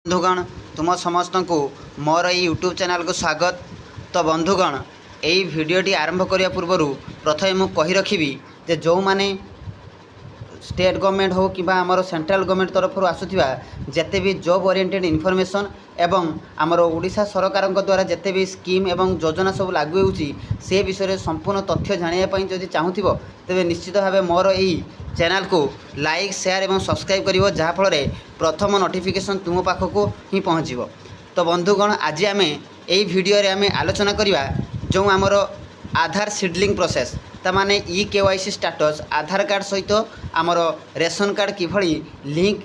बंधुगण तुम समस्त को मोर यूट्यूब चैनल को स्वागत। तो बंधुगण यही भिडटी आरंभ करने पूर्व प्रथम मुझे कही रखी जे जो मैंने स्टेट गवर्नमेंट हो कि आमर सेंट्रल गवर्नमेंट तरफ आसुवा जिते भी जॉब ओरिएंटेड इनफॉरमेशन एवं आमर ओडिशा सरकार द्वारा जिते भी स्कीम एवं योजना सब लागू होची से विषय संपूर्ण तथ्य जानापी जदि चाहूब तेज निश्चित भाव मोर यही चैनल को लाइक शेयर एवं सब्सक्राइब कर जहाँफल प्रथम नोटिफिकेशन तुम पाखक ही पहुँचब। तो बंधुगण आज आम यही भिडियो आम आलोचना करवा जो आमर आधार सीडलिंग प्रोसेस ताने KYC स्टाटस आधार कार्ड सहित आमर रेशन कार्ड किभली लिंक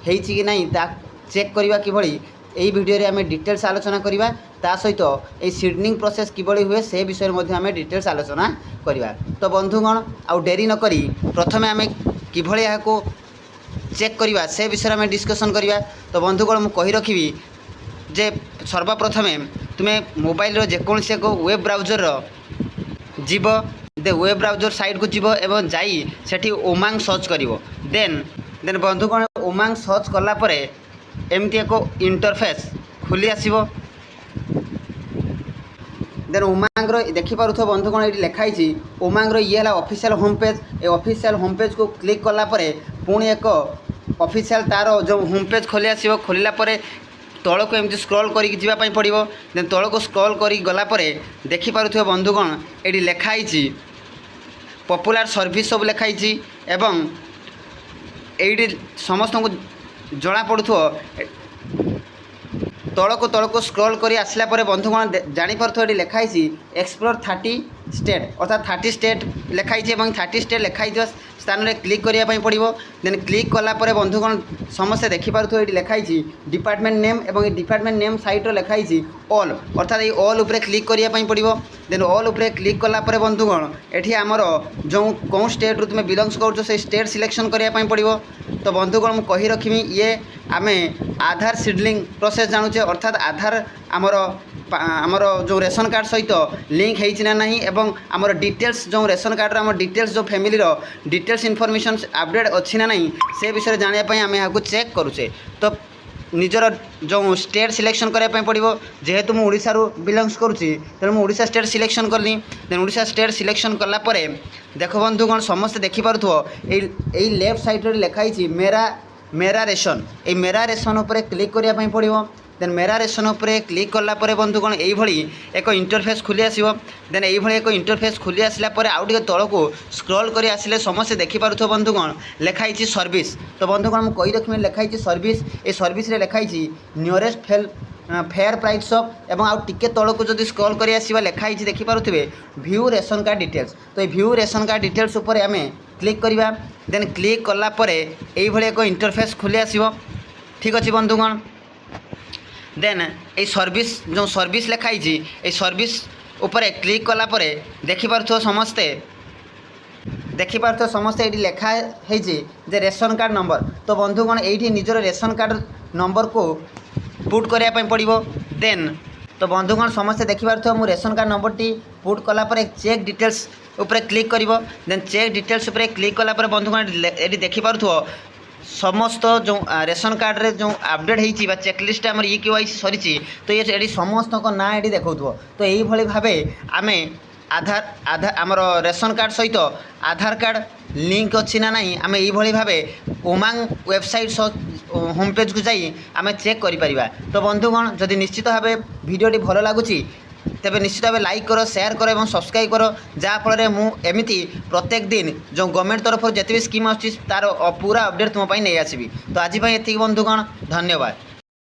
होती कि नहीं ता चेक करवा किभली यही भिडियो आम डिटेल्स आलोचना करवा ता सहित ये सीडलिंग प्रोसेस किभली हुए से विषय में आम डिटेल्स आलोचना करवा। तो बंधुगण आउ डेरी नकरी प्रथमे आम किभली यहाँ चेक करवा से विषय में डिस्कसन करवा। तो बंधुगण मुझे कही रखी जे सर्वप्रथमे तुम्हें मोबाइल जेकोसी एक वेब ब्राउजर जीव दे वेब ब्राउजर साइट को जीव एवं जाई सेठी उमांग सर्च करिवो देन बंधुगण उमांग सर्च कला परे एमती एक इंटरफेस खुली आसीबो। देन उमांग देखि पारुथो बंधुगण ये लिखाई उमांग ये ऑफिशियल होम पेज ए ऑफिशियल होम पेज को क्लिक कला परे पुणी एक ऑफिशियल तार जो होम पेज खोली आसीबो। खोलिला परे तल को एमती स्क्रॉल करी जावाई पड़ो देन तल को स्क्रॉल करी गला परे देखि पारुथो बंधुगण ये लिखाई पॉपुलर सर्विस सब लिखाई एवं ये समस्त को जना पड़ुथो तल को स्क्रॉल करी आसला परे बंधुगण जानीपार ये लिखाई एक्सप्लोर 30 स्टेट अर्थात 30 स्टेट लिखाई 30 स्टेट लिखाई स्थान में क्लिक करने पड़ो देन क्लिक कलापर बंधुगण समस्ते देखिपुर ये लिखाई डिपार्टमेंट नेम और डिपार्टमेंट नेम साइट लिखाई ऑल अर्थात ये ऑल उपरे क्लिक करने पड़ो देन ऑल उपरे क्लिक कलापर बंधुगण ये आमर जो कौन स्टेट रु तुम्हें बिलंग्स कर स्टेट सिलेक्शन करने पड़ो। तो बंधुगण मुझे कही रखी ये आम आधार सीडलिंग प्रोसेस जानूचे अर्थात आधार आमर जो रेशन कार्ड सहित लिंक होना नहीं एवं आमर डिटेल्स जो रेशन कार्ड आम डिटेल्स जो फैमिली डिटेल्स इनफॉरमेशन अपडेट अच्छी ना नहीं से विषय जानापी आम यहाँ चेक करुचे। तो निजर जो स्टेट सिलेक्शन करने पड़ो जेहेतु मुझे ओडिशा बिलंग्स करुँची तेणु मुझे स्टेट सिलेक्शन कली देन ओडिशा स्टेट सिलेक्शन कलापर देख बंधुगण समस्ते देखिपुर यही लेफ्ट साइड लिखाई मेरा रेशन ये मेरा रेशन उपर क्लिक करने पड़ो देन मेरा रेशन उपरे क्लिक कलापर बंधुगण यही एक इंटरफेस खुली आसो देन यही एक इंटरफेस खुली आसला आउ टे तल को स्क्रॉल कर आसिले समस्ते देखिपुर बंधुगण लिखाई सर्विस। तो बंधुगण मुझे कही रखी लिखाई सर्विस ये सर्विस लिखाई नियरेस्ट फेयर प्राइस शॉप एवं आउ टिके तल को जब स्क्रॉल कर आसवा लिखाई देखिपुरे व्यू रेशन कार्ड डिटेल्स। तो ये व्यू रेशन कार्ड डिटेल्स उपर आम क्लिक करवा देन क्लिक कलापर यही एक इंटरफेस खुली आसो। ठीक अच्छे बंधुगण देन ये सर्विस जो सर्विस लिखाई ये सर्विस उपरे क्लिक कलापर देखिपुर समस्ते ये लिखाई जे रेशन कार्ड नंबर। तो बंधुगण ये निजर रेशन कार्ड नंबर को पुट करने पड़ो देन तो बंधुगण समस्ते देखिपुर मु रेशन कार्ड नंबर टी पुट कलापर चेक डिटेल्स उपरे क्लिक करिवो देन चेक डिटेल्स उपरे क्लिक कलापर बंधुगण ये देखिपुर समस्त जो रेशन कार्ड रे जो अपडेट होती चेकलिस्ट आम KYC सरी तो ये समस्त को ना ये देखो। तो यही भाव आम आधार आमर रेशन कार्ड सहित आधार कार्ड लिंक अच्छी ना नहीं आम यही भाव उमांग वेबसाइट होम पेज को जाई आम चेक करिपरिबा। तो बंधुगण जदि निश्चित भाव भिडियोटी भल लगुच तेज निश्चित भाव लाइक कर शेयर कर और सब्सक्राइब कर जहाँफल मुझे प्रत्येक दिन जो गवर्नमेंट तरफ जिते भी स्कीम आर पूरा अपडेट तुम नहीं आसबि। तो आज ये बंधुगण धन्यवाद।